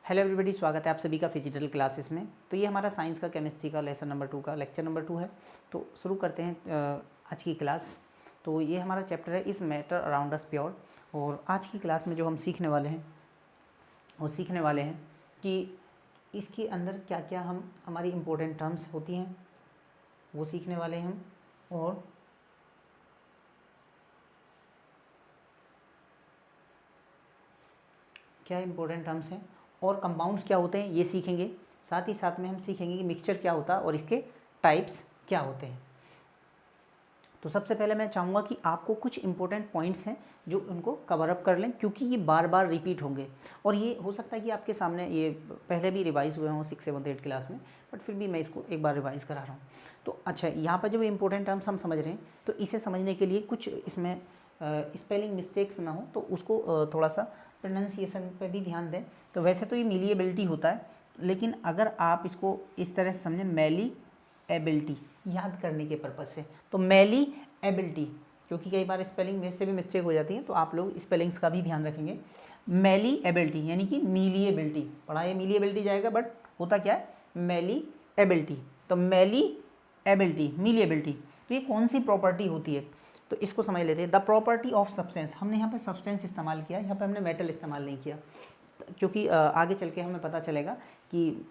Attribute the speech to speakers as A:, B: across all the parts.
A: Hello everybody, स्वागत है आप सभी का फिजिकल क्लासेस में। तो ये हमारा साइंस का केमिस्ट्री का लेसन नंबर 2 का लेक्चर नंबर 2 है। तो शुरू करते हैं आज की क्लास। तो ये हमारा चैप्टर है इस मैटर अराउंड अस प्योर। और आज की क्लास में जो हम सीखने वाले हैं वो सीखने वाले हैं कि इसके अंदर क्या क्या हमारी इम्पोर्टेंट टर्म्स होती हैं वो सीखने वाले हैं हम। और क्या इम्पोर्टेंट टर्म्स हैं और कंपाउंड्स क्या होते हैं ये सीखेंगे। साथ ही साथ में हम सीखेंगे कि मिक्सचर क्या होता है और इसके टाइप्स क्या होते हैं। तो सबसे पहले मैं चाहूँगा कि आपको कुछ इंपॉर्टेंट पॉइंट्स हैं जो उनको कवर अप कर लें, क्योंकि ये बार बार रिपीट होंगे और ये हो सकता है कि आपके सामने ये पहले भी रिवाइज़ हुए हों 6, 7, 8 क्लास में, बट फिर भी मैं इसको एक बार रिवाइज़ करा रहा हूँ। तो अच्छा, यहाँ पर जो इंपॉर्टेंट टर्म्स हम समझ रहे हैं तो इसे समझने के लिए कुछ इसमें स्पेलिंग मिस्टेक्स ना हो तो उसको थोड़ा सा प्रोनाउंसिएशन पे भी ध्यान दें। तो वैसे तो ये मीलिएबिलिटी होता है, लेकिन अगर आप इसको इस तरह से समझें मैली एबिलिटी याद करने के पर्पज़ से, तो मैली एबिलिटी, क्योंकि कई बार स्पेलिंग में से भी मिस्टेक हो जाती है तो आप लोग स्पेलिंग्स का भी ध्यान रखेंगे। मैली एबिलिटी यानी कि मीलिएबिलिटी, पढ़ा ये मीलिएबिलिटी जाएगा बट होता क्या है मैली एबिलिटी। तो मैली एबिलिटी, मीलिएबिलिटी, तो ये कौन सी प्रॉपर्टी होती है तो इसको समझ लेते हैं। द प्रॉपर्टी ऑफ सब्सटेंस, हमने यहाँ पे सब्सटेंस इस्तेमाल किया, यहाँ पे हमने मेटल इस्तेमाल नहीं किया, क्योंकि आगे चल के हमें पता चलेगा कि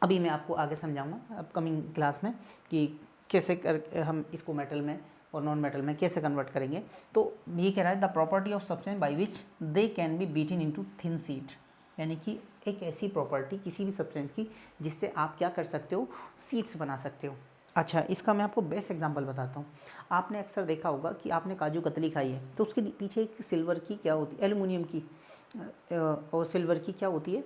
A: अभी मैं आपको आगे समझाऊंगा अपकमिंग क्लास में कि कैसे कर हम इसको मेटल में और नॉन मेटल में कैसे कन्वर्ट करेंगे। तो ये कह रहा है the property of substance by which they can be beaten into thin sheet, यानी कि एक ऐसी प्रॉपर्टी किसी भी सब्सटेंस की जिससे आप क्या कर सकते हो, शीट्स बना सकते हो। अच्छा, इसका मैं आपको बेस्ट एग्जांपल बताता हूँ। आपने अक्सर देखा होगा कि आपने काजू कतली खाई है तो उसके पीछे एक सिल्वर की क्या होती है, एल्युमिनियम की और सिल्वर की क्या होती है,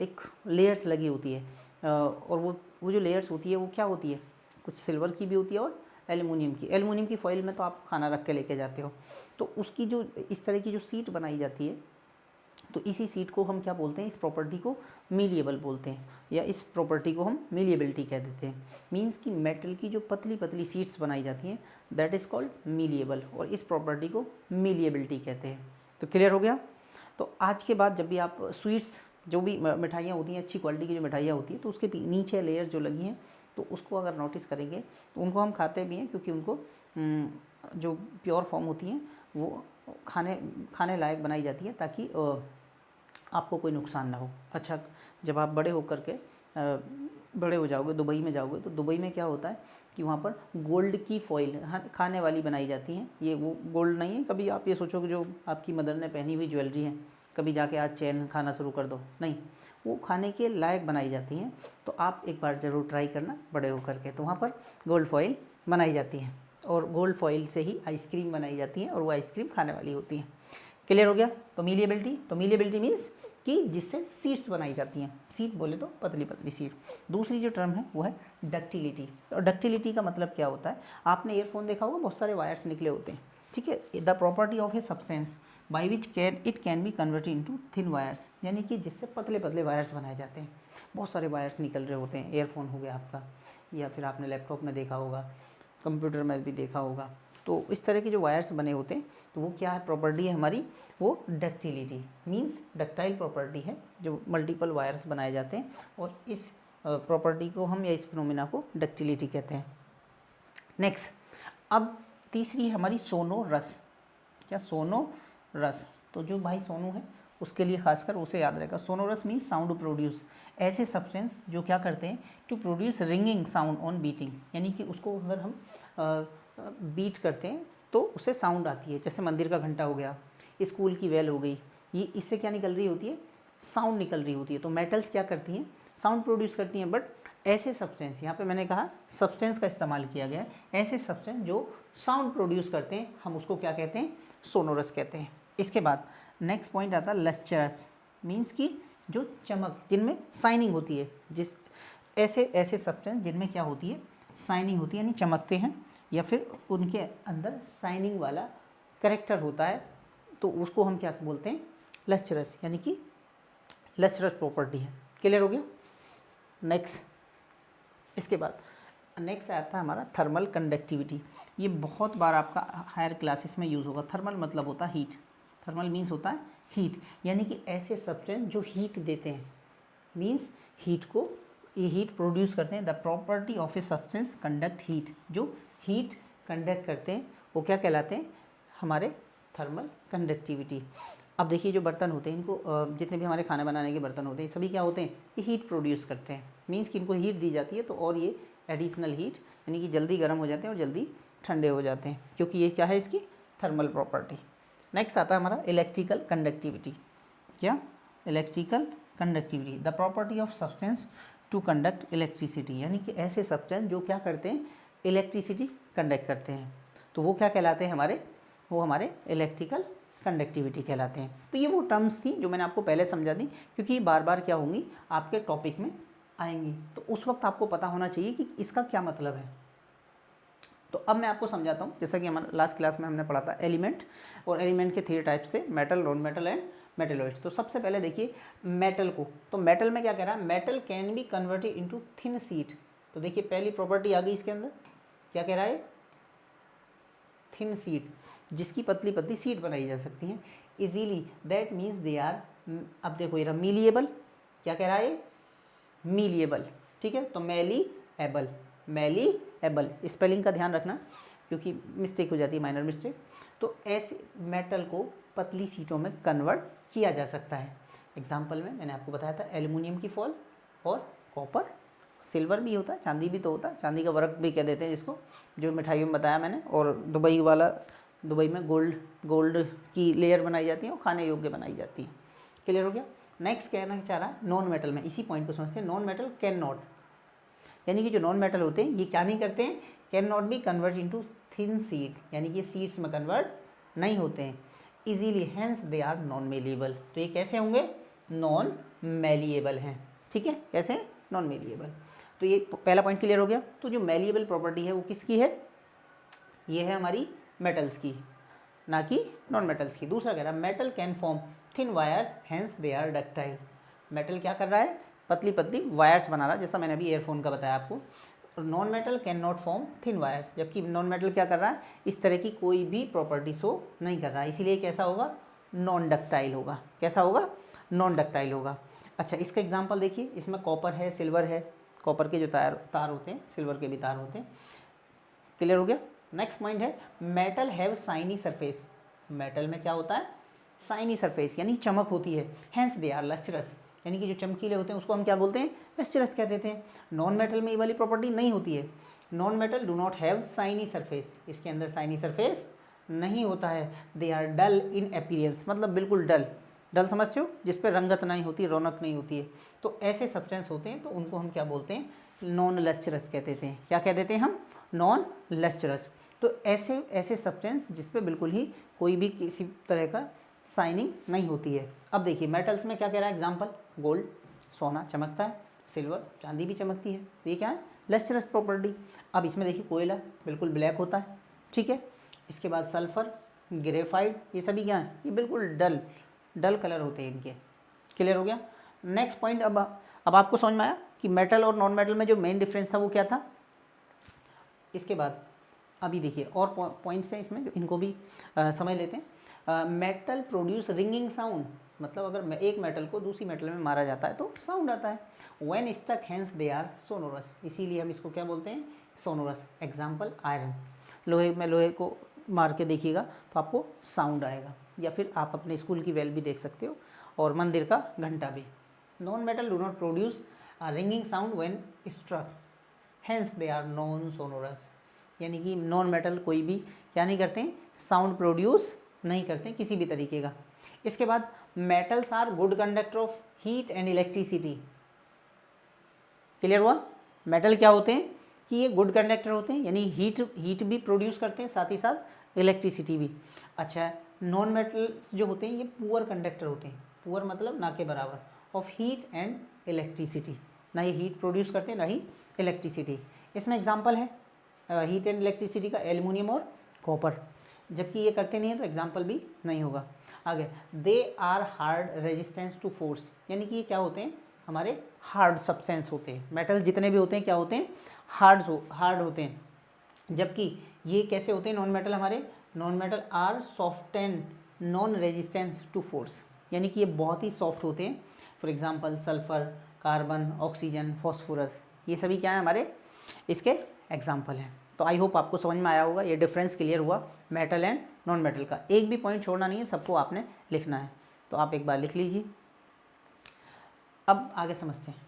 A: एक लेयर्स लगी होती है। और वो जो लेयर्स होती है वो क्या होती है, कुछ सिल्वर की भी होती है और एल्युमिनियम की फॉइल में तो आप खाना रख के लेके जाते हो। तो उसकी जो इस तरह की जो सीट बनाई जाती है तो इसी सीट को हम क्या बोलते हैं, इस प्रॉपर्टी को मीलिएबल बोलते हैं, या इस प्रॉपर्टी को हम मीलिएबिलिटी कह देते हैं। मींस कि मेटल की जो पतली पतली सीट्स बनाई जाती हैं दैट इज़ कॉल्ड मीलिएबल, और इस प्रॉपर्टी को मीलिएबिलिटी कहते हैं। तो क्लियर हो गया। तो आज के बाद जब भी आप स्वीट्स, जो भी मिठाइयाँ होती हैं, अच्छी क्वालिटी की जो मिठाइयाँ होती हैं, तो उसके नीचे लेयर जो लगी हैं तो उसको अगर नोटिस करेंगे तो उनको हम खाते भी हैं, क्योंकि उनको जो प्योर फॉर्म होती हैं वो खाने लायक बनाई जाती है ताकि आपको कोई नुकसान ना हो। अच्छा, जब आप बड़े होकर के बड़े हो जाओगे, दुबई में जाओगे, तो दुबई में क्या होता है कि वहाँ पर गोल्ड की फॉइल खाने वाली बनाई जाती हैं। ये वो गोल्ड नहीं है, कभी आप ये सोचो कि जो आपकी मदर ने पहनी हुई ज्वेलरी है, कभी जाके आज चैन खाना शुरू कर दो, नहीं, वो खाने के लायक बनाई जाती हैं। तो आप एक बार ज़रूर ट्राई करना बड़े होकर के। तो वहाँ पर गोल्ड फॉइल बनाई जाती है और गोल्ड फॉइल से ही आइसक्रीम बनाई जाती है और वो आइसक्रीम खाने वाली होती है। क्लियर हो गया। तो मीलिएबिलिटी मीन्स कि जिससे सीट्स बनाई जाती हैं, सीट बोले तो पतली पतली सीट। दूसरी जो टर्म है वो है डक्टिलिटी। और डक्टिलिटी का मतलब क्या होता है, आपने ईयरफोन देखा होगा, बहुत सारे वायर्स निकले होते हैं, ठीक है। The property of a substance by which it can be converted into thin wires, यानी कि जिससे पतले पतले वायर्स बनाए जाते हैं। बहुत सारे वायर्स निकल रहे होते हैं, ईयरफोन हो गया आपका, या फिर आपने लैपटॉप में देखा होगा, कंप्यूटर में भी देखा होगा। तो इस तरह के जो वायर्स बने होते हैं तो वो क्या है, प्रॉपर्टी है हमारी, वो डक्टिलिटी मींस डक्टाइल प्रॉपर्टी है, जो मल्टीपल वायर्स बनाए जाते हैं, और इस प्रॉपर्टी को हम, या इस फिनोमिना को डक्टिलिटी कहते हैं। नेक्स्ट, अब तीसरी है हमारी सोनोरस। क्या, सोनोरस। तो जो भाई सोनू है उसके लिए खासकर उसे याद रहेगा। सोनोरस मीन्स साउंड प्रोड्यूस, ऐसे सब्सटेंस जो क्या करते हैं, to produce ringing sound on beating, यानी कि उसको अगर हम बीट करते हैं तो उससे साउंड आती है। जैसे मंदिर का घंटा हो गया, स्कूल की बेल हो गई, ये इससे क्या निकल रही होती है, साउंड निकल रही होती है। तो मेटल्स क्या करती हैं, साउंड प्रोड्यूस करती हैं। बट ऐसे सब्सटेंस, यहाँ पे मैंने कहा सब्सटेंस का इस्तेमाल किया गया है, ऐसे सब्सटेंस जो साउंड प्रोड्यूस करते हैं हम उसको क्या कहते हैं, सोनोरस कहते हैं। इसके बाद नेक्स्ट पॉइंट आता है लस्चरस, मीन्स कि जो चमक, जिनमें शाइनिंग होती है, जिस ऐसे सब्सटेंस जिनमें क्या होती है, शाइनिंग होती है, यानी चमकते हैं, या फिर उनके अंदर शाइनिंग वाला करेक्टर होता है, तो उसको हम क्या बोलते हैं, लस्चरस, यानी कि लस्चरस प्रॉपर्टी है। क्लियर हो गया। नेक्स्ट, इसके बाद नेक्स्ट आता है हमारा थर्मल कंडक्टिविटी। ये बहुत बार आपका हायर क्लासेस में यूज़ होगा। थर्मल मतलब होता है हीट, थर्मल मीन्स होता है हीट, यानी कि ऐसे सब्सटेंस जो हीट देते हैं, मीन्स हीट को, ये हीट प्रोड्यूस करते हैं। The property of a substance conduct heat, जो हीट कंडक्ट करते हैं वो क्या कहलाते हैं, हमारे थर्मल कंडक्टिविटी। अब देखिए जो बर्तन होते हैं, इनको जितने भी हमारे खाना बनाने के बर्तन होते हैं, सभी क्या होते हैं, ये हीट प्रोड्यूस करते हैं। मीन्स कि इनको हीट दी जाती है तो और ये एडिशनल हीट, यानी कि जल्दी गर्म हो जाते हैं और जल्दी ठंडे हो जाते हैं, क्योंकि ये क्या है, इसकी थर्मल प्रॉपर्टी। नेक्स्ट आता है हमारा इलेक्ट्रिकल कंडक्टिविटी। क्या, electrical conductivity, the property of substance to conduct electricity, यानी कि ऐसे सब्सटेंस जो क्या करते हैं, इलेक्ट्रिसिटी कंडक्ट करते हैं, तो वो क्या कहलाते हैं हमारे, वो हमारे इलेक्ट्रिकल कंडक्टिविटी कहलाते हैं। तो ये वो टर्म्स थी जो मैंने आपको पहले समझा दी, क्योंकि ये बार बार क्या होंगी, आपके टॉपिक में आएंगी, तो उस वक्त आपको पता होना चाहिए कि इसका क्या मतलब है। तो अब मैं आपको समझाता हूँ, जैसा कि हमारा लास्ट क्लास में हमने पढ़ा था एलिमेंट, और एलिमेंट के 3 टाइप से, metal, non metal and metalloids. तो सबसे पहले देखिए मेटल को, तो मेटल में क्या कह रहा है, metal can be converted into thin sheet. तो देखिए पहली प्रॉपर्टी आ गई इसके अंदर, क्या कह रहा है, थिन शीट, जिसकी पतली पतली सीट बनाई जा सकती हैं easily, that means they are, अब देखो ये मीलिएबल, क्या कह रहा है, मीलिएबल, ठीक है। तो मेलीएबल, मेलीएबल, स्पेलिंग का ध्यान रखना क्योंकि मिस्टेक हो जाती है, माइनर मिस्टेक। तो ऐसे मेटल को पतली सीटों में कन्वर्ट किया जा सकता है। एग्जाम्पल में मैंने आपको बताया था एल्युमिनियम की फॉल और कॉपर, सिल्वर भी होता है, चांदी भी तो होता है, चांदी का वर्क भी कह देते हैं जिसको, जो मिठाइयों में बताया मैंने। और दुबई वाला, दुबई में गोल्ड की लेयर बनाई जाती है और खाने योग्य बनाई जाती है। क्लियर हो गया। नेक्स्ट कहना चाह रहा है नॉन मेटल में, इसी पॉइंट को समझते हैं। नॉन मेटल कैन नॉट, यानी कि जो नॉन मेटल होते हैं ये क्या नहीं करते हैं, can not be convert into thin sheet, यानी कि सीड्स में कन्वर्ट नहीं होते हैं easily, hence they are non malleable. तो ये कैसे होंगे, नॉन मेलिएबल हैं, ठीक है, कैसे, नॉन मेलिएबल। तो ये पहला पॉइंट क्लियर हो गया। तो जो मेलिएबल प्रॉपर्टी है वो किसकी है, ये है हमारी मेटल्स की, ना कि नॉन मेटल्स की। दूसरा कह रहा है metal can form thin wires, hence they are ductile. Metal क्या कर रहा है, पतली पतली वायर्स बना रहा है, जैसा मैंने अभी ईयरफोन का बताया आपको। और non metal can not form thin wires, जबकि नॉन मेटल क्या कर रहा है, इस तरह की कोई भी प्रॉपर्टी शो नहीं कर रहा है, इसीलिए कैसा होगा, नॉन डक्टाइल होगा। कैसा होगा, नॉन डक्टाइल होगा। अच्छा, इसका एग्जाम्पल देखिए, इसमें कॉपर है, सिल्वर है, कॉपर के जो तार होते हैं, सिल्वर के भी तार होते हैं। क्लियर हो गया। नेक्स्ट पॉइंट है metal have shiny surface. Metal में क्या होता है, शाइनी सरफेस, यानी चमक होती है, हेंस दे आर लस्ट्रस, यानी कि जो चमकीले होते हैं उसको हम क्या बोलते हैं, लस्ट्रस कह देते हैं। नॉन मेटल में ये वाली प्रॉपर्टी नहीं होती है, non metal do not have shiny surface, इसके अंदर शाइनी सरफेस नहीं होता है। They are dull in appearance, मतलब बिल्कुल डल, डल समझते हो, जिस पर रंगत नहीं होती, रौनक नहीं होती है। तो ऐसे सब्सटेंस होते हैं, तो उनको हम क्या बोलते हैं, नॉन लस्ट्रस कह देते हैं। क्या कह देते हैं हम, नॉन लस्ट्रस। तो ऐसे सब्सटेंस जिस पे बिल्कुल ही कोई भी किसी तरह का शाइनिंग नहीं होती है। अब देखिए मेटल्स में क्या कह रहा है, एग्जांपल गोल्ड, सोना चमकता है, सिल्वर, चांदी भी चमकती है, तो ये क्या है, लस्ट्रस प्रॉपर्टी। अब इसमें देखिए कोयला बिल्कुल ब्लैक होता है, ठीक है। इसके बाद सल्फर, ग्रेफाइट, ये सभी क्या है, ये बिल्कुल डल कलर होते हैं इनके। क्लियर हो गया। नेक्स्ट पॉइंट, अब आपको समझ में आया कि मेटल और नॉन मेटल में जो मेन डिफरेंस था वो क्या था। इसके बाद अभी देखिए और पॉइंट्स हैं इसमें, जो इनको भी समझ लेते हैं। मेटल प्रोड्यूस रिंगिंग साउंड, मतलब अगर एक मेटल को दूसरी मेटल में मारा जाता है तो साउंड आता है। When struck hence they are sonorous, इसीलिए हम इसको क्या बोलते हैं, सोनोरस। एग्जाम्पल आयरन, लोहे को मार के देखिएगा तो आपको साउंड आएगा, या फिर आप अपने स्कूल की बेल भी देख सकते हो, और मंदिर का घंटा भी। Non metal do not produce ringing sound when struck, hence they are non sonorous, यानी कि नॉन मेटल कोई भी क्या नहीं करते हैं, साउंड प्रोड्यूस नहीं करते किसी भी तरीके का। इसके बाद metals are good conductor of heat and electricity. Clear हुआ। मेटल क्या होते हैं कि ये गुड कंडक्टर होते हैं, यानी हीट भी प्रोड्यूस करते हैं, साथ ही साथ इलेक्ट्रिसिटी भी। अच्छा, नॉन मेटल जो होते हैं ये पुअर कंडक्टर होते हैं, पुअर मतलब ना के बराबर, ऑफ हीट एंड इलेक्ट्रिसिटी, ना ही हीट प्रोड्यूस करते हैं ना ही इलेक्ट्रिसिटी। इसमें एग्जाम्पल है हीट एंड इलेक्ट्रिसिटी का एल्युमिनियम और कॉपर, जबकि ये करते नहीं है तो एग्जाम्पल भी नहीं होगा। आगे, they are hard resistance to force, यानी कि ये क्या होते हैं, हमारे हार्ड सब्सटेंस होते हैं। मेटल जितने भी होते हैं क्या होते हैं, हार्ड होते हैं, जबकि ये कैसे होते हैं, नॉन मेटल हमारे, non metal are soft and non resistance to force, यानी कि ये बहुत ही सॉफ्ट होते हैं। For example sulphur, carbon, oxygen, phosphorus, ये सभी क्या है हमारे इसके एग्जाम्पल हैं। तो आई होप आपको समझ में आया होगा, ये डिफरेंस क्लियर हुआ मेटल एंड नॉन मेटल का। एक भी पॉइंट छोड़ना नहीं है, सबको आपने लिखना है। तो आप एक बार लिख लीजिए। अब आगे समझते हैं।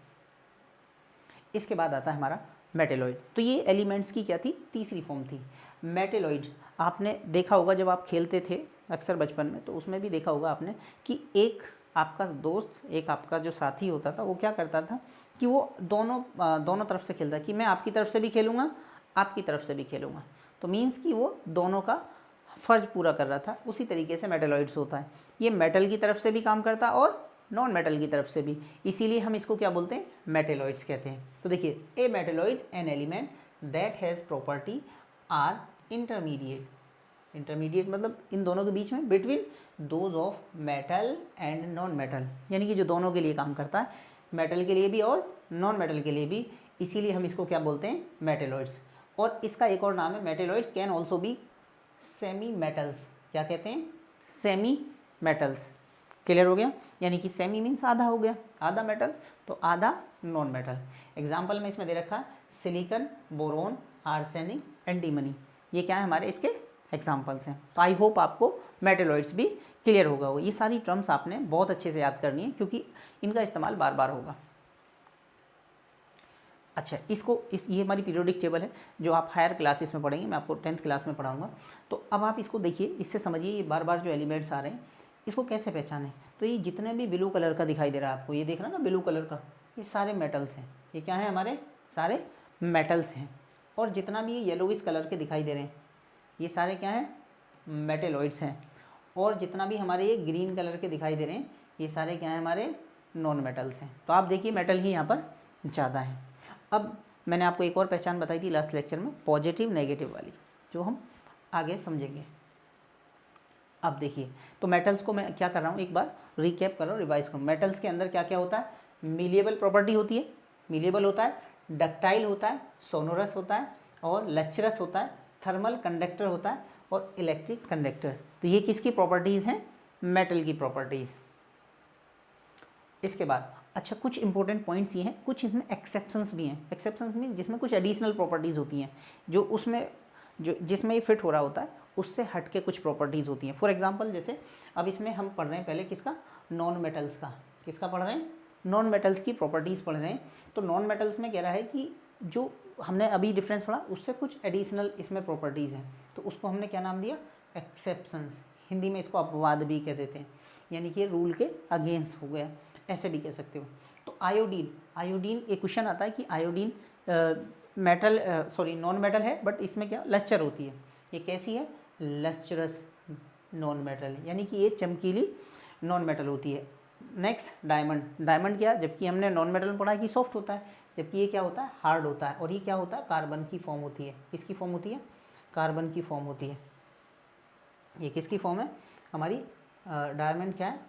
A: इसके बाद आता है हमारा मेटेलॉइड। तो ये एलिमेंट्स की क्या थी, तीसरी फॉर्म थी मेटेलॉइड। आपने देखा होगा जब आप खेलते थे अक्सर बचपन में, तो उसमें भी देखा होगा आपने कि एक आपका दोस्त, एक आपका जो साथी होता था, वो क्या करता था कि वो दोनों तरफ से खेलता, कि मैं आपकी तरफ से भी खेलूँगा, आपकी तरफ से भी खेलूँगा। तो मीन्स कि वो दोनों का फ़र्ज पूरा कर रहा था। उसी तरीके से मेटेलॉइड्स होता है, ये मेटल की तरफ से भी काम करता और नॉन मेटल की तरफ से भी, इसीलिए हम इसको क्या बोलते हैं, मेटेलॉइड्स कहते हैं। तो देखिए, a metalloid an element that has property are intermediate. Intermediate मतलब इन दोनों के बीच में, between those of metal and non metal, यानी कि जो दोनों के लिए काम करता है, मेटल के लिए भी और नॉन मेटल के लिए भी, इसीलिए हम इसको क्या बोलते हैं, मेटेलॉइड्स। और इसका एक और नाम है, metalloids can also be semi metals. क्या कहते हैं, सेमी मेटल्स। क्लियर हो गया, यानी कि सेमी मीन्स आधा हो गया, आधा मेटल तो आधा नॉन मेटल। एग्जाम्पल में इसमें दे रखा है सिलिकन, बोरोन, आर्सेनिक, एंटीमनी, ये क्या है हमारे इसके एग्जाम्पल्स हैं। तो आई होप आपको मेटेलॉइड्स भी क्लियर होगा। ये सारी टर्म्स आपने बहुत अच्छे से याद करनी है, क्योंकि इनका इस्तेमाल बार बार होगा। अच्छा, ये हमारी पीरियोडिक टेबल है, जो आप हायर क्लासेस में पढ़ेंगे, मैं आपको 10th क्लास में पढ़ाऊंगा। तो अब आप इसको देखिए, इससे समझिए ये बार बार जो एलिमेंट्स आ रहे हैं, इसको कैसे पहचानें। तो ये जितने भी ब्लू कलर का दिखाई दे रहा है आपको, ये देख रहा ना ब्लू कलर का, ये सारे मेटल्स हैं। ये क्या है, हमारे सारे मेटल्स हैं। और जितना भी ये येलोइश कलर के दिखाई दे रहे हैं, ये सारे क्या हैं, मेटेलॉइड्स हैं। और जितना भी हमारे ये ग्रीन कलर के दिखाई दे रहे हैं, ये सारे क्या हैं, हमारे नॉन मेटल्स हैं। तो आप देखिए मेटल ही यहाँ पर ज़्यादा है। अब मैंने आपको एक और पहचान बताई थी लास्ट लेक्चर में, पॉजिटिव नेगेटिव वाली, जो हम आगे समझेंगे। अब देखिए, तो मेटल्स को मैं क्या कर रहा हूँ, एक बार रिकैप कर रहा हूँ, रिवाइज करूँ। मेटल्स के अंदर क्या क्या होता है, मिलिएबल प्रॉपर्टी होती है, मिलिएबल होता है, डक्टाइल होता है, सोनोरस होता है और लचरस होता है, थर्मल कंडक्टर होता है और इलेक्ट्रिक कंडक्टर। तो ये किसकी प्रॉपर्टीज़ हैं, मेटल की प्रॉपर्टीज़। इसके बाद अच्छा, कुछ इंपॉर्टेंट पॉइंट्स ये हैं, कुछ इसमें एक्सेप्शंस भी हैं। एक्सेप्शंस में जिसमें कुछ एडिशनल प्रॉपर्टीज़ होती हैं, जो उसमें जिसमें ये फिट हो रहा होता है, उससे हट के कुछ प्रॉपर्टीज़ होती हैं। फॉर एग्जांपल जैसे अब इसमें हम पढ़ रहे हैं पहले किसका, नॉन मेटल्स का। किसका पढ़ रहे हैं, नॉन मेटल्स की प्रॉपर्टीज़ पढ़ रहे हैं। तो नॉन मेटल्स में कह रहा है कि जो हमने अभी डिफरेंस पढ़ा, उससे कुछ एडिशनल इसमें प्रॉपर्टीज़ हैं, तो उसको हमने क्या नाम दिया, एक्सेप्शंस। हिंदी में इसको अपवाद भी कह देते हैं, यानी कि रूल के अगेंस्ट हो गया, ऐसे भी कह सकते हो। तो आयोडीन, आयोडीन एक क्वेश्चन आता है कि आयोडीन मेटल नॉन मेटल है, बट इसमें क्या लस्चर होती है, ये कैसी है, लस्चरस नॉन मेटल, यानी कि ये चमकीली नॉन मेटल होती है। नेक्स्ट डायमंड, डायमंड क्या, जबकि हमने नॉन मेटल में पढ़ा है कि सॉफ्ट होता है, जबकि ये क्या होता है, हार्ड होता है। और ये क्या होता है, कार्बन की फॉर्म होती है। किसकी फॉर्म होती है, कार्बन की फॉर्म होती है। ये किसकी फॉर्म है, हमारी डायमंड क्या है,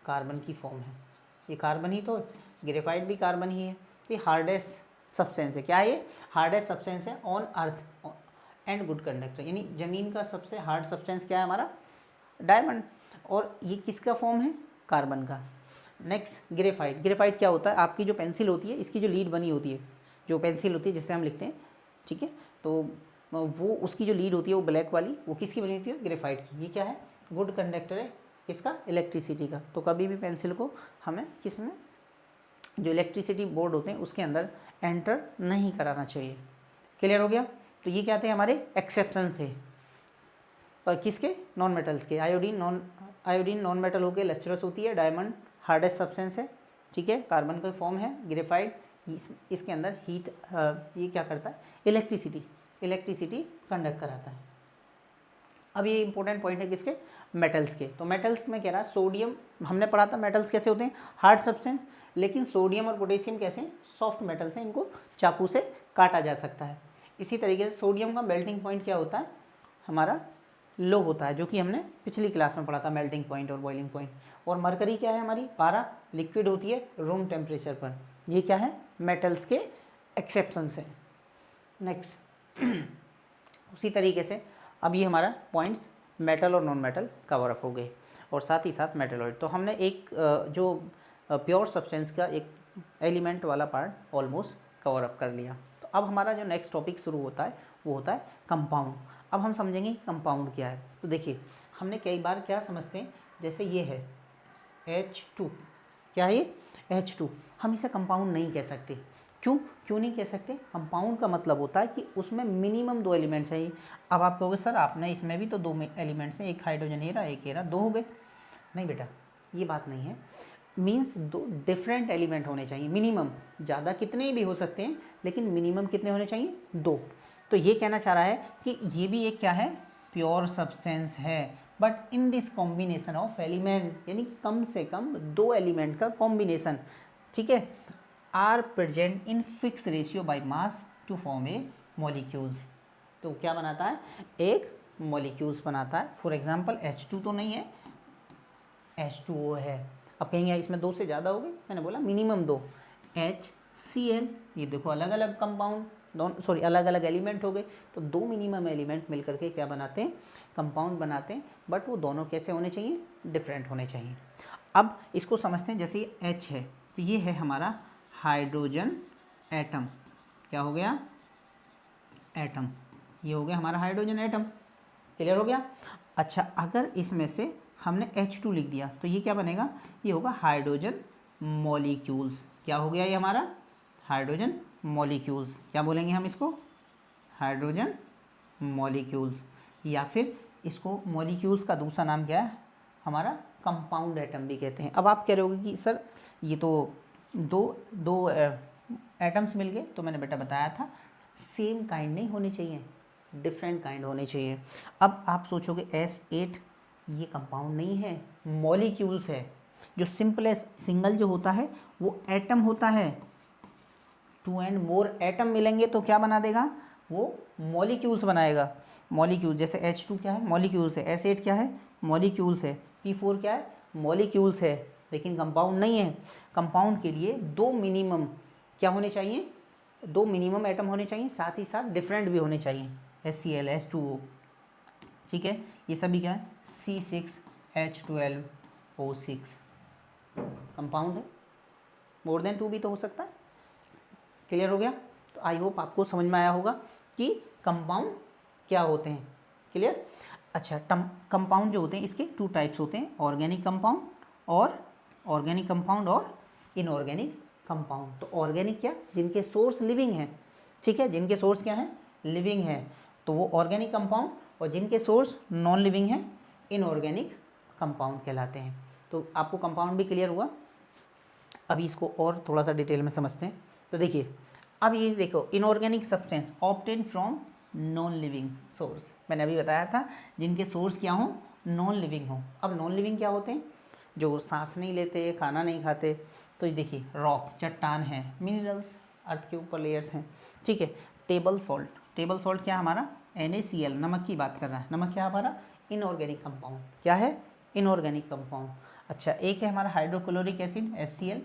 A: कार्बन की फॉर्म है। ये कार्बन ही तो, ग्रेफाइट भी कार्बन ही है। ये हार्डेस्ट सब्सटेंस है, क्या है ये, हार्डेस्ट सब्सटेंस है on earth and good conductor, यानी ज़मीन का सबसे हार्ड सब्सटेंस क्या है हमारा, डायमंड। और ये किसका फॉर्म है, कार्बन का। नेक्स्ट ग्रेफाइट, ग्रेफाइट क्या होता है, आपकी जो पेंसिल होती है, इसकी जो लीड बनी होती है, जो पेंसिल होती है जिससे हम लिखते हैं, ठीक है, तो वो उसकी जो लीड होती है वो ब्लैक वाली, वो किसकी बनी होती है, ग्रेफाइट की। ये क्या है, गुड कंडक्टर है किसका, इलेक्ट्रिसिटी का। तो कभी भी पेंसिल को हमें किस में, जो इलेक्ट्रिसिटी बोर्ड होते हैं उसके अंदर एंटर नहीं कराना चाहिए। क्लियर हो गया। तो ये क्या थे, हमारे एक्सेप्शन थे और किसके, नॉन मेटल्स के। आयोडीन नॉन मेटल होकर लस्टरस होती है, डायमंड हार्डेस्ट सब्सटेंस है, ठीक है, कार्बन का फॉर्म है, ग्रेफाइट इसके अंदर हीट ये क्या करता है, इलेक्ट्रिसिटी कंडक्ट कराता है। अब ये इंपॉर्टेंट पॉइंट है किसके, मेटल्स के। तो मेटल्स में कह रहा है सोडियम, हमने पढ़ा था मेटल्स कैसे होते हैं, हार्ड सब्सटेंस, लेकिन सोडियम और पोटेशियम कैसे हैं, सॉफ्ट मेटल्स हैं, इनको चाकू से काटा जा सकता है। इसी तरीके से सोडियम का मेल्टिंग पॉइंट क्या होता है, हमारा लो होता है, जो कि हमने पिछली क्लास में पढ़ा था, मेल्टिंग पॉइंट और बॉइलिंग पॉइंट। और मरकरी क्या है हमारी, पारा, लिक्विड होती है रूम टेम्परेचर पर। ये क्या है, मेटल्स के एक्सेप्शंस हैं। नेक्स्ट उसी तरीके से अब ये हमारा पॉइंट्स मेटल और नॉन मेटल कवर अप हो गए। और साथ ही साथ मेटेलॉइड। तो हमने एक जो प्योर सब्सटेंस का एक एलिमेंट वाला पार्ट ऑलमोस्ट कवर अप कर लिया। तो अब हमारा जो नेक्स्ट टॉपिक शुरू होता है वो होता है कंपाउंड। अब हम समझेंगे कि कंपाउंड क्या है। तो देखिए, हमने कई बार क्या समझते हैं, जैसे ये है H2, क्या है ये H2, हम इसे कंपाउंड नहीं कह सकते। क्यों नहीं कह सकते? कंपाउंड का मतलब होता है कि उसमें मिनिमम 2 एलिमेंट चाहिए। अब आप कहोगे सर आपने इसमें भी तो 2 एलिमेंट्स हैं, एक हाइड्रोजन ये रहा, एक ये रहा, 2 हो गए। नहीं बेटा, ये बात नहीं है। मीन्स 2 डिफरेंट एलिमेंट होने चाहिए मिनिमम। ज़्यादा कितने भी हो सकते हैं, लेकिन मिनिमम कितने होने चाहिए? 2। तो ये कहना चाह रहा है कि ये भी एक क्या है, प्योर सब्सटेंस है, but in this combination of element, यानी कम से कम 2 एलिमेंट का कॉम्बिनेशन, ठीक है, are present in fix ratio by mass to form a molecules. तो क्या बनाता है? एक मॉलिक्यूल्स बनाता है। फॉर एग्जांपल H2 तो नहीं है, H2O है। अब कहेंगे इसमें 2 से ज़्यादा हो गए, मैंने बोला मिनिमम 2। HCl, ये देखो अलग अलग कंपाउंड, दोनों सॉरी अलग अलग एलिमेंट हो गए, तो 2 मिनिमम एलिमेंट मिलकर के क्या बनाते हैं? कंपाउंड बनाते हैं। बट वो दोनों कैसे होने चाहिए? डिफरेंट होने चाहिए। अब इसको समझते हैं। जैसे ये H है, तो ये है हमारा हाइड्रोजन एटम। क्या हो गया? एटम। ये हो गया हमारा हाइड्रोजन एटम। क्लियर हो गया? अच्छा, अगर इसमें से हमने H2 लिख दिया तो ये क्या बनेगा? ये होगा हाइड्रोजन मॉलिक्यूल्स। क्या हो गया ये हमारा? Hydrogen molecules. क्या बोलेंगे हम इसको? Hydrogen molecules. या फिर इसको मॉलिक्यूल्स का दूसरा नाम क्या है? हमारा कंपाउंड एटम भी कहते हैं। अब आप कह रहे होगे कि सर ये तो दो एटम्स मिल गए, तो मैंने बेटा बताया था सेम काइंड नहीं होने चाहिए, डिफरेंट काइंड होने चाहिए। अब आप सोचोगे S8 ये कंपाउंड नहीं है, मॉलिक्यूल्स है। जो सिंपलेस्ट सिंगल जो होता है वो एटम होता है। 2 एंड मोर एटम मिलेंगे तो क्या बना देगा? वो मॉलिक्यूल्स बनाएगा। मॉलिक्यूल, जैसे H2 क्या है? मॉलिक्यूल्स है। S8 क्या है? मॉलिक्यूल्स है। P4 क्या है? मॉलिक्यूल्स है, लेकिन कंपाउंड नहीं है। कंपाउंड के लिए 2 मिनिमम क्या होने चाहिए? 2 मिनिमम एटम होने चाहिए, साथ ही साथ डिफरेंट भी होने चाहिए। HCl, H2O, ठीक है। ये सभी क्या है? C6H12O6 कंपाउंड है। मोर देन 2 भी तो हो सकता है। क्लियर हो गया? तो आई होप आपको समझ में आया होगा कि कंपाउंड क्या होते हैं। क्लियर? अच्छा, कंपाउंड जो होते हैं इसके 2 टाइप्स होते हैं, ऑर्गेनिक कंपाउंड और इनऑर्गेनिक कंपाउंड। तो ऑर्गेनिक क्या? जिनके सोर्स लिविंग है, ठीक है, जिनके सोर्स क्या है? लिविंग है, तो वो ऑर्गेनिक कंपाउंड, और जिनके सोर्स नॉन लिविंग है इनऑर्गेनिक कंपाउंड कहलाते हैं। तो आपको कंपाउंड भी क्लियर हुआ। अभी इसको और थोड़ा सा डिटेल में समझते हैं। तो देखिए, अब ये देखो, inorganic substance obtain from non living source. मैंने अभी बताया था जिनके सोर्स क्या हो? नॉन लिविंग हो। अब नॉन लिविंग क्या होते हैं? जो सांस नहीं लेते, खाना नहीं खाते। तो ये देखिए, रॉक चट्टान है, मिनरल्स अर्थ के ऊपर लेयर्स हैं, ठीक है। टेबल सॉल्ट क्या हमारा? NaCl, नमक की बात कर रहा है। नमक क्या हमारा? Inorganic compound. क्या है? Inorganic compound. अच्छा, एक है हमारा हाइड्रोक्लोरिक एसिड HCl,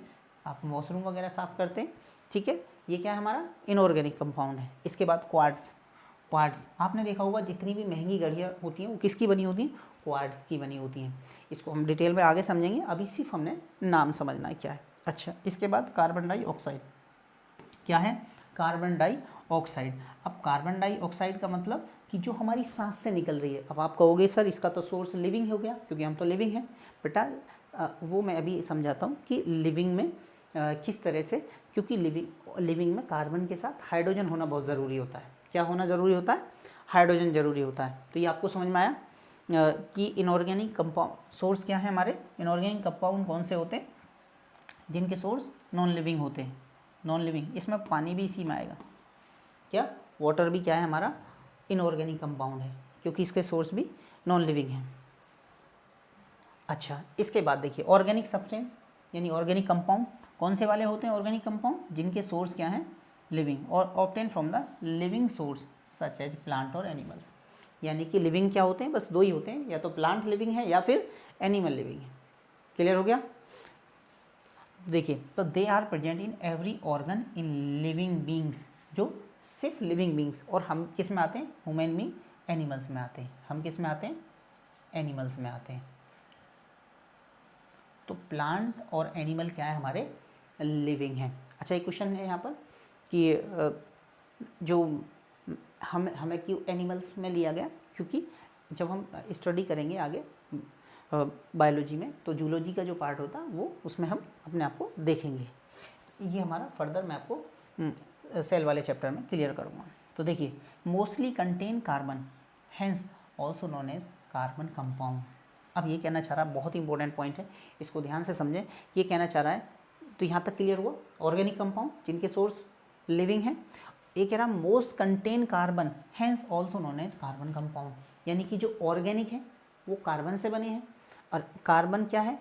A: आप वॉशरूम वगैरह साफ करते हैं, ठीक है। ये क्या है हमारा? इनऑर्गेनिक कंपाउंड है। इसके बाद क्वार्ट्ज आपने देखा होगा जितनी भी महंगी घड़ियाँ होती हैं वो किसकी बनी होती हैं? क्वार्ट्ज की बनी होती हैं। इसको हम डिटेल में आगे समझेंगे, अभी सिर्फ हमने नाम समझना है क्या है। अच्छा, इसके बाद कार्बन डाइऑक्साइड। क्या है? Carbon dioxide. अब कार्बन डाइऑक्साइड का मतलब कि जो हमारी सांस से निकल रही है। अब आप कहोगे सर इसका तो सोर्स लिविंग हो गया, क्योंकि हम तो लिविंग हैं। बेटा वो मैं अभी समझाता हूँ कि लिविंग में किस तरह से, क्योंकि लिविंग में कार्बन के साथ हाइड्रोजन होना बहुत ज़रूरी होता है। क्या होना ज़रूरी होता है? हाइड्रोजन ज़रूरी होता है। तो ये आपको समझ में आया कि इनऑर्गेनिक कंपाउंड सोर्स क्या है हमारे? इनऑर्गेनिक कंपाउंड कौन से होते हैं? जिनके सोर्स नॉन लिविंग होते हैं। नॉन लिविंग, इसमें पानी भी इसी में आएगा। क्या? वाटर भी क्या है हमारा? इनऑर्गेनिक कंपाउंड है, क्योंकि इसके सोर्स भी नॉन लिविंग हैं। अच्छा, इसके बाद देखिए, ऑर्गेनिक सब्सटेंस यानी ऑर्गेनिक कंपाउंड कौन से वाले होते हैं? ऑर्गेनिक कंपाउंड जिनके सोर्स क्या हैं? लिविंग, और obtain from the living source such as plant और एनिमल्स। यानी कि लिविंग क्या होते हैं? बस 2 ही होते हैं, या तो प्लांट लिविंग है या फिर एनिमल लिविंग है। क्लियर हो गया? देखिए, तो they are present in every organ in living beings, जो सिर्फ लिविंग बींग्स। और हम किस में आते हैं? ह्यूमन बींग एनिमल्स में आते हैं। हम किस में आते हैं? एनिमल्स में आते हैं। तो प्लांट और एनिमल क्या है हमारे, लिविंग हैं। अच्छा एक क्वेश्चन है यहाँ पर कि जो हमें क्यों एनिमल्स में लिया गया, क्योंकि जब हम स्टडी करेंगे आगे बायोलॉजी में तो जूलॉजी का जो पार्ट होता है वो उसमें हम अपने आप को देखेंगे। ये हमारा फर्दर मैं आपको सेल वाले चैप्टर में क्लियर करूँगा। तो देखिए mostly contain carbon hence also known as carbon compound. अब ये कहना चाह रहा है, बहुत इंपॉर्टेंट पॉइंट है, इसको ध्यान से समझें। ये कहना चाह रहा है, तो यहाँ तक क्लियर हुआ, ऑर्गेनिक कंपाउंड जिनके सोर्स लिविंग है। ये कह रहा most contain carbon hence also known as carbon compound, यानी कि जो ऑर्गेनिक है वो कार्बन से बने हैं। और कार्बन क्या है,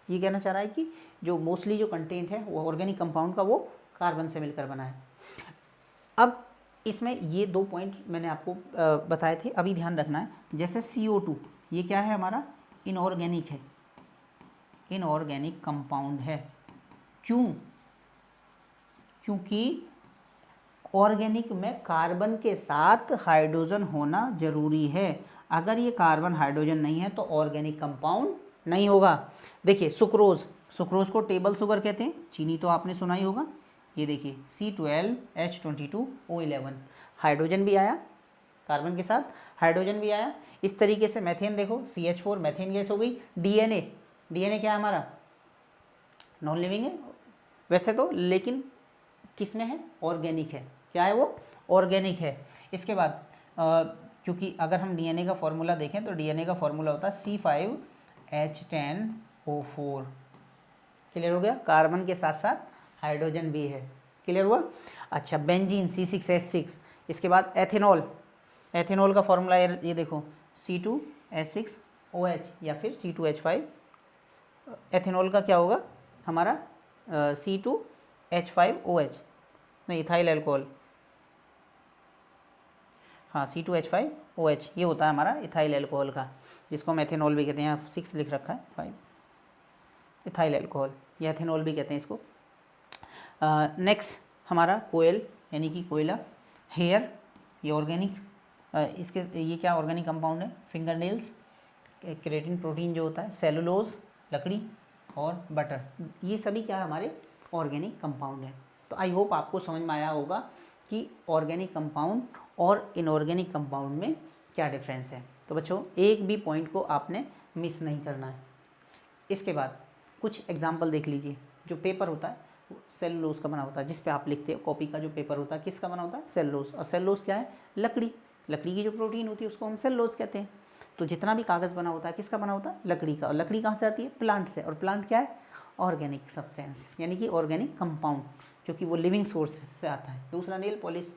A: ये कहना चाह रहा है कि जो मोस्टली जो कंटेंट है वो ऑर्गेनिक कंपाउंड का वो कार्बन से मिलकर बना है। अब इसमें ये 2 पॉइंट मैंने आपको बताए थे, अभी ध्यान रखना है। जैसे CO2 ये क्या है हमारा, इनऑर्गेनिक है, इनऑर्गेनिक कंपाउंड है। क्यों, क्योंकि ऑर्गेनिक में कार्बन के साथ हाइड्रोजन होना जरूरी है। अगर ये कार्बन हाइड्रोजन नहीं है तो ऑर्गेनिक कंपाउंड नहीं होगा। देखिए सुक्रोज, सुक्रोज को टेबल शुगर कहते हैं, चीनी तो आपने सुना ही होगा। ये देखिए C12H22O11, हाइड्रोजन भी आया, कार्बन के साथ हाइड्रोजन भी आया। इस तरीके से मेथेन देखो, CH4 मेथेन गैस हो गई। DNA, DNA क्या है हमारा, नॉन लिविंग है वैसे तो, लेकिन किस में है, ऑर्गेनिक है। क्या है वो, ऑर्गेनिक है। इसके बाद क्योंकि अगर हम DNA का फॉर्मूला देखें तो DNA का फॉर्मूला होता है C5H10O4। क्लियर हो गया, कार्बन के साथ साथ हाइड्रोजन भी है। क्लियर हुआ। अच्छा बेंजीन C6H6। इसके बाद एथेनॉल, एथेनॉल का फॉर्मूला ये देखो C2H6OH या फिर C2H5। एथेनॉल का क्या होगा हमारा C2H5OH, नहीं इथाइल अल्कोहल, हाँ C2H5OH ये होता है हमारा इथाइल अल्कोहल का, जिसको हम एथेनॉल भी कहते हैं। यहाँ 6 लिख रखा है, 5 इथाइल अल्कोहल या एथेनॉल भी कहते हैं इसको। नेक्स्ट हमारा कोयल यानी कि कोयला। हेयर ये ऑर्गेनिक, इसके ये क्या ऑर्गेनिक कंपाउंड है, फिंगर नेल्स, केराटिन प्रोटीन जो होता है, सेलुलोज लकड़ी और बटर, ये सभी क्या हमारे ऑर्गेनिक कंपाउंड है। तो आई होप आपको समझ में आया होगा कि ऑर्गेनिक कंपाउंड और इनऑर्गेनिक कंपाउंड में क्या डिफरेंस है। तो बच्चों एक भी पॉइंट को आपने मिस नहीं करना है। इसके बाद कुछ एग्जाम्पल देख लीजिए। जो पेपर होता है वो सेलुलोज का बना होता है, जिस पे आप लिखते हो, कॉपी का जो पेपर होता है किसका बना होता है, सेलुलोज। और सेलुलोज क्या है, लकड़ी, लकड़ी की जो प्रोटीन होती है उसको हम सेलुलोज कहते हैं। तो जितना भी कागज़ बना होता है किसका बना होता है, लकड़ी का। और लकड़ी कहाँ से आती है, प्लांट से। और प्लांट क्या है, ऑर्गेनिक सब्सटेंस यानी कि ऑर्गेनिक कंपाउंड, क्योंकि वो लिविंग सोर्स से आता है। दूसरा नेल पॉलिश,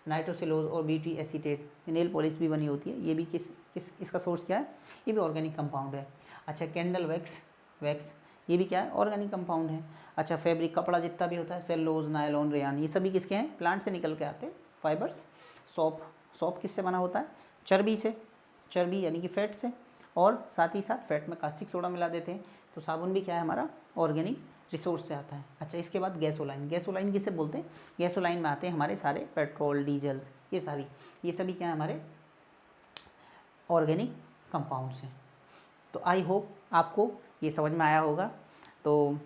A: नाइट्रोसेलोज और ब्यूटी एसीटेट, नेल पॉलिश भी बनी होती है, ये भी इसका सोर्स क्या है, ये भी ऑर्गेनिक कंपाउंड है। अच्छा कैंडल वैक्स, वैक्स ये भी क्या है, ऑर्गेनिक कंपाउंड है। अच्छा फैब्रिक, कपड़ा जितना भी होता है, सेलुलोज, नायलॉन, रेयान, ये सभी किसके हैं, प्लांट से निकल के आते हैं, फाइबर्स। सॉप, सॉप किससे बना होता है, चर्बी से, चर्बी यानी कि फैट से। और साथ ही साथ फैट में कास्टिक सोडा मिला देते हैं। तो साबुन भी क्या है हमारा, ऑर्गेनिक रिसोर्स से आता है। अच्छा इसके बाद गैसोलाइन, गैसोलाइन किसे बोलते हैं, गैसोलाइन में आते हैं हमारे सारे पेट्रोल, डीजल्स, ये सारी, ये सभी क्या है हमारे ऑर्गेनिक कंपाउंड्स हैं। तो आई होप आपको ये समझ में आया होगा। तो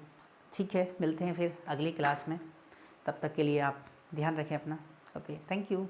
A: ठीक है, मिलते हैं फिर अगली क्लास में, तब तक के लिए आप ध्यान रखें अपना। Okay, thank you.